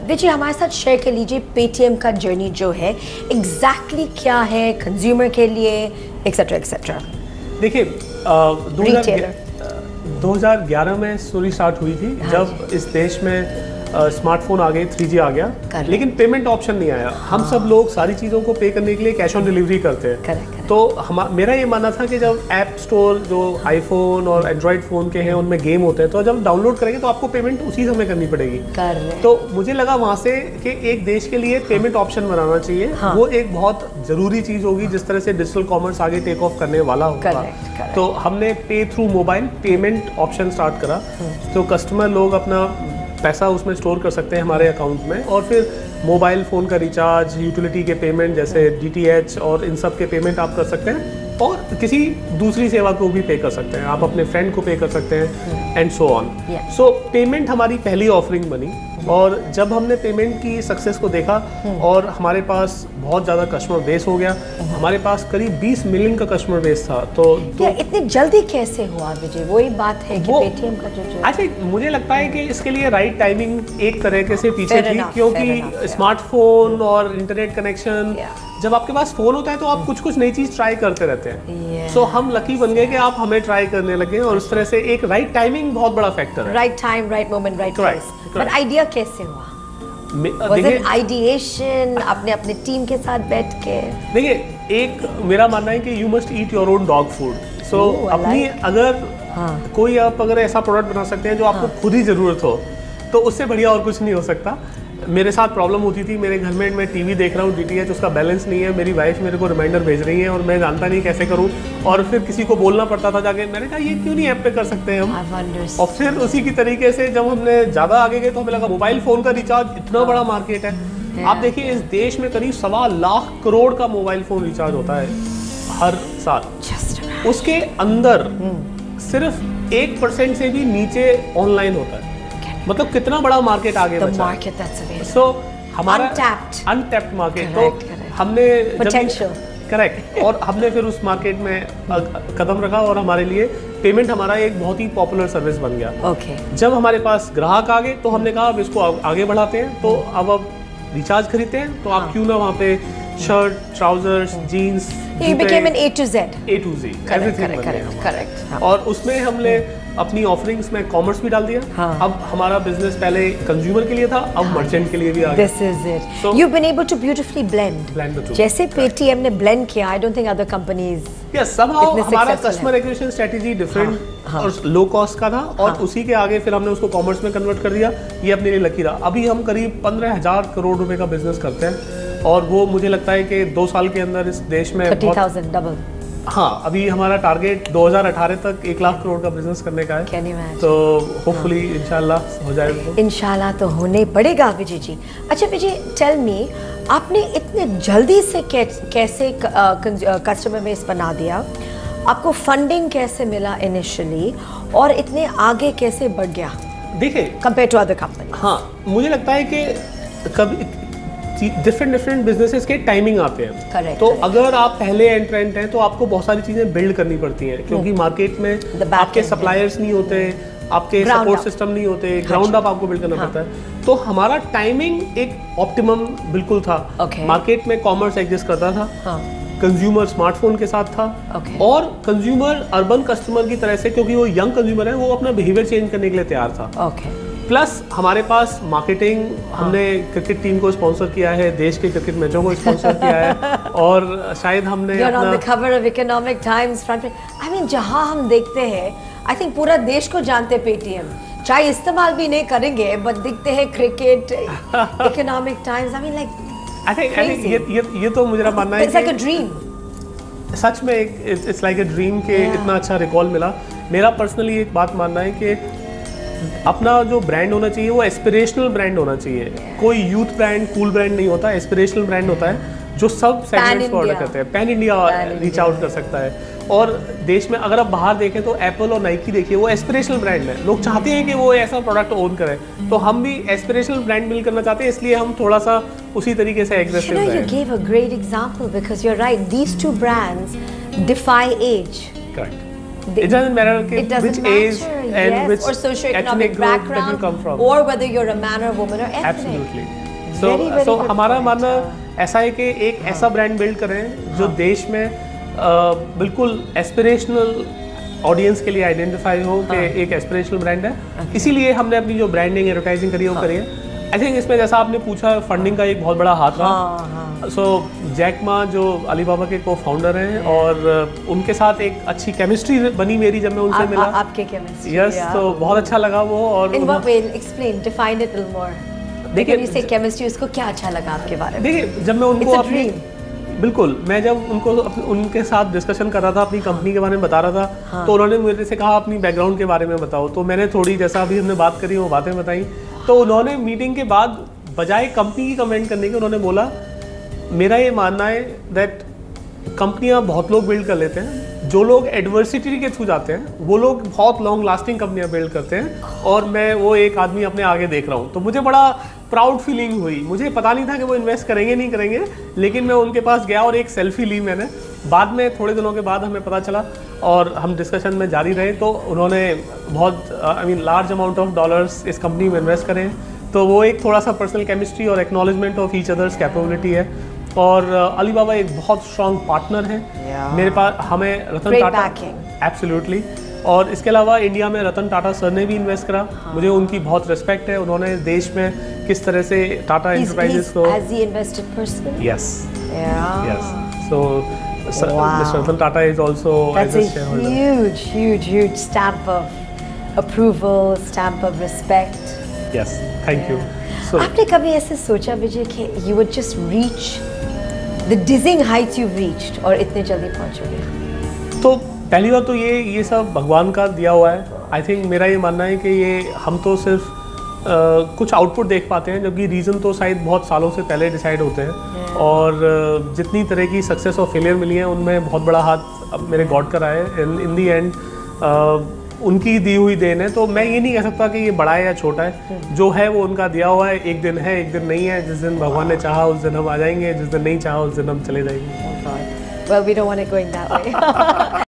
विजय हमारे साथ शेयर कर लीजिए पेटीएम का जर्नी जो है एग्जैक्टली क्या है कंज्यूमर के लिए एक्सेट्रा एक्सेट्रा। देखिए 2011 में स्टोरी स्टार्ट हुई थी जब इस देश में स्मार्टफोन आ गए, 3G आ गया, लेकिन पेमेंट ऑप्शन नहीं आया। हम सब लोग सारी चीज़ों को पे करने के लिए कैश ऑन डिलीवरी करते हैं। तो मेरा ये मानना था कि जब ऐप स्टोर जो आईफोन और एंड्रॉयड फ़ोन के हैं उनमें गेम होते हैं, तो जब डाउनलोड करेंगे तो आपको पेमेंट उसी समय करनी पड़ेगी। तो मुझे लगा वहाँ से कि एक देश के लिए पेमेंट ऑप्शन बनाना चाहिए। वो एक बहुत ज़रूरी चीज़ होगी जिस तरह से डिजिटल कॉमर्स आगे टेक ऑफ करने वाला होगा। तो हमने पे through mobile payment option start करा, तो कस्टमर लोग अपना पैसा उसमें स्टोर कर सकते हैं हमारे अकाउंट में, और फिर मोबाइल फ़ोन का रिचार्ज, यूटिलिटी के पेमेंट जैसे DTH और इन सब के पेमेंट आप कर सकते हैं, और किसी दूसरी सेवा को भी पे कर सकते हैं। आप अपने फ्रेंड को पे कर सकते हैं and so on. So payment हमारी पहली ऑफरिंग बनी, और जब हमने पेमेंट की सक्सेस को देखा और हमारे पास बहुत ज़्यादा कस्टमर बेस हो गया, हमारे पास करीब 20 मिलियन का कस्टमर बेस था। तो इतनी जल्दी कैसे हुआ विजय? वही बात है कि पेटीएम का जो अच्छा, मुझे लगता है कि इसके लिए राइट टाइमिंग एक तरह से पीछे थी, क्योंकि स्मार्टफोन और इंटरनेट कनेक्शन, जब आपके पास फोन होता है तो आप कुछ कुछ नई चीज ट्राई करते रहते हैं। सो हम लकी बन गए कि आप हमें ट्राई करने लगे, और उस तरह से एक राइट टाइमिंग बहुत बड़ा फैक्टर है। Right time, right moment, right place. But idea कैसे हुआ? Was it ideation? आपने अपने टीम के साथ बैठ के? देखिए, एक मेरा मानना है कि you must eat your own dog food. So अपनी अगर कोई आप अगर ऐसा प्रोडक्ट बना सकते हैं जो आपको खुद ही ज़रूरत हो, तो उससे बढ़िया और कुछ नहीं हो सकता। मेरे साथ प्रॉब्लम होती थी, मेरे घर में मैं टीवी देख रहा हूँ, DTH उसका बैलेंस नहीं है, मेरी वाइफ मेरे को रिमाइंडर भेज रही है और मैं जानता नहीं कैसे करूँ, और फिर किसी को बोलना पड़ता था जाके। मैंने कहा ये क्यों नहीं ऐप पे कर सकते हैं हम। और फिर उसी की तरीके से जब हमने ज़्यादा आगे गए तो हमें लगा मोबाइल फ़ोन का रिचार्ज इतना बड़ा मार्केट है। आप देखिए, इस देश में करीब 1.25 लाख करोड़ का मोबाइल फ़ोन रिचार्ज होता है हर साल। उसके अंदर सिर्फ 1% से भी नीचे ऑनलाइन होता है। मतलब कितना बड़ा मार्केट आगे बचा है। सो हमारा अनटैप्ड मार्केट, तो हमने करेक्ट, और हमने फिर उस मार्केट में कदम रखा, और हमारे लिए पेमेंट हमारा एक बहुत ही पॉपुलर सर्विस बन गया। जब हमारे पास ग्राहक आ गए तो हमने कहा अब इसको आगे बढ़ाते हैं। तो अब रिचार्ज खरीदते हैं तो आप क्यों ना वहाँ पे shirt, trousers, jeans, A to Z everything correct. और उसमें हमने अपनी ऑफरिंग्स में कॉमर्स भी डाल दिया। अब हमारा बिजनेस पहले कंज्यूमर के लिए था, अब मर्चेंट के लिए भी आ गया। This is it. So, you've been able to beautifully blend the two. जैसे पेटीएम ने blend किया, I don't think other companies somehow हमारा कस्टमर एक्विजिशन स्ट्रेटेजी डिफरेंट और लो कॉस्ट का था, और उसी के आगे फिर हमने उसको कॉमर्स में कन्वर्ट कर दिया। ये अपने लिए लकी रहा। अभी हम करीब 15,000 करोड़ रुपए का बिजनेस करते हैं, और वो मुझे लगता है कि 2 साल के अंदर इस देश में 30,000 डबल। हाँ, अभी हमारा टारगेट 2018 तक 1 लाख करोड़ का बिजनेस करने का है। तो होपफुली इंशाल्लाह हो जाएगा। इंशाल्लाह तो होने पड़ेगा विजय जी। अच्छा विजय, टेल मी, आपने इतने जल्दी से कैसे कस्टमर बेस बना दिया? आपको फंडिंग कैसे मिला इनिशियली, और इतने आगे कैसे बढ़ गया? देखिए, कंपेयर टू अदर कंपनी। हाँ, मुझे लगता है कि कभी डिफरेंट बिजनेसेस के टाइमिंग आते हैं। correct, तो अगर आप पहले एंट्रेंट हैं तो आपको बहुत सारी चीज़ें बिल्ड करनी पड़ती हैं, क्योंकि मार्केट में आपके सप्लायर्स नहीं होते, आपके सपोर्ट सिस्टम नहीं होते, ग्राउंड अप आपको बिल्ड करना पड़ता है। तो हमारा टाइमिंग एक ऑप्टिमम बिल्कुल था। मार्केट में कॉमर्स एग्जिस्ट करता था, कंज्यूमर स्मार्टफोन के साथ था, और कंज्यूमर अर्बन कस्टमर की तरह से, क्योंकि वो यंग कंज्यूमर है, वो अपना बिहेवियर चेंज करने के लिए तैयार था। प्लस हमारे पास मार्केटिंग, हमने क्रिकेट टीम को स्पॉन्सर किया है, देश के क्रिकेट मैचों को स्पॉन्सर किया है, और शायद हमने on the cover of Economic Times front पे, I mean जहाँ हम देखते हैं, I think पूरा देश को जानते हैं पेटीएम, चाहे इस्तेमाल भी नहीं करेंगे, बट दिखते हैं cricket, Economic Times, I mean like I think ये तो मुझे मानना है it's like a dream. सच में it's like a dream के इतना अच्छा रिकॉल मिला। मेरा पर्सनली एक बात मानना है कि अपना जो ब्रांड होना चाहिए वो एस्पिरेशनल ब्रांड होना चाहिए। कोई यूथ ब्रांड, कूल ब्रांड नहीं होता, एस्पिरेशनल ब्रांड होता है जो सब सेगमेंट्स को ऑर्डर करते हैं। पैन इंडिया रीच आउट कर सकता है। और देश में अगर आप बाहर देखें तो एप्पल और नाइकी देखिए, वो एस्पिरेशनल ब्रांड है। लोग चाहते हैं कि वो ऐसा प्रोडक्ट ओन करें, तो हम भी एस्पिरेशनल ब्रांड बिल्ड करना चाहते हैं, इसलिए हम थोड़ा सा उसी तरीके से एग्रेसिव हैं। You gave a great example because you're right. These two brands defy age. Correct. It doesn't matter It doesn't which matter, age and yes, which or socioeconomic ethnic group that you background, come from. or whether you're a man or woman or ethnic. Absolutely. Very, very So good हमारा point. मानना ऐसा है कि एक ऐसा brand build करें जो देश में बिल्कुल एस्पिरेशनल ऑडियंस के लिए आइडेंटिफाई हो कि एक एस्पिरेशनल ब्रांड है। इसीलिए हमने अपनी जो ब्रांडिंग एडवर्टाइजिंग करी है वो करी है। आई थिंक इसमें जैसा आपने पूछा फंडिंग का एक बहुत बड़ा हाथ रहा। सो जैक मा जो अलीबाबा के को फाउंडर हैं और उनके साथ एक अच्छी केमिस्ट्री बनी मेरी जब मैं उनसे मिला। आपके केमिस्ट्री, यस, तो बहुत अच्छा लगा वो। और in what way, explain, define it little more. देखिए से केमिस्ट्री, उसको क्या अच्छा लगा आपके बारे में? देखिए जब मैं उनको अपनी बिल्कुल मैं जब उनको उनके साथ डिस्कशन कर रहा था, अपनी कंपनी के बारे में बता रहा था, तो उन्होंने मेरे से कहा अपनी बैकग्राउंड के बारे में बताओ। तो मैंने थोड़ी, जैसा अभी हमने बात करी, वो बातें बताई। तो उन्होंने मीटिंग के बाद बजाय कंपनी की कमेंट करने के, उन्होंने बोला मेरा ये मानना है दैट कंपनियां बहुत लोग बिल्ड कर लेते हैं, जो लोग एडवर्सिटी के थ्रू जाते हैं वो लोग बहुत लॉन्ग लास्टिंग कंपनियां बिल्ड करते हैं, और मैं वो एक आदमी अपने आगे देख रहा हूँ। तो मुझे बड़ा प्राउड फीलिंग हुई। मुझे पता नहीं था कि वो इन्वेस्ट करेंगे नहीं करेंगे, लेकिन मैं उनके पास गया और एक सेल्फी ली मैंने। बाद में थोड़े दिनों के बाद हमें पता चला और हम डिस्कशन में जारी रहे, तो उन्होंने बहुत लार्ज अमाउंट ऑफ डॉलर्स इस कंपनी में इन्वेस्ट करें। तो वो एक थोड़ा सा पर्सनल केमिस्ट्री और acknowledgement of each others capability है। और अलीबाबा एक बहुत स्ट्रॉन्ग पार्टनर है मेरे पास। हमें रतन टाटा, एब्सोल्युटली। और इसके अलावा इंडिया में रतन टाटा सर ने भी इन्वेस्ट करा। मुझे उनकी बहुत रिस्पेक्ट है। उन्होंने देश में किस तरह से टाटा एंटरप्राइजेस को yes so mister Ratan Tata is also huge stamp of approval, stamp of respect. Yes, thank you. So आपने कभी ऐसे सोचा विजय कि you would just reach the dizzying heights you've reached और इतने जल्दी पहुंचोगे? तो पहली बात तो ये सब भगवान का दिया हुआ है। आई थिंक मेरा ये मानना है कि ये हम तो सिर्फ कुछ आउटपुट देख पाते हैं, जबकि रीज़न तो शायद बहुत सालों से पहले डिसाइड होते हैं। और जितनी तरह की सक्सेस और फेलियर मिली है उनमें बहुत बड़ा हाथ अब मेरे गॉड का रहा है। इन दी एंड उनकी दी हुई देन है। तो मैं ये नहीं कह सकता कि ये बड़ा है या छोटा है, जो है वो उनका दिया हुआ है। एक दिन है, एक दिन नहीं है। जिस दिन भगवान ने चाहा उस दिन हम आ जाएंगे, जिस दिन नहीं चाहा उस दिन हम चले जाएंगे। Well, we don't want it going that way.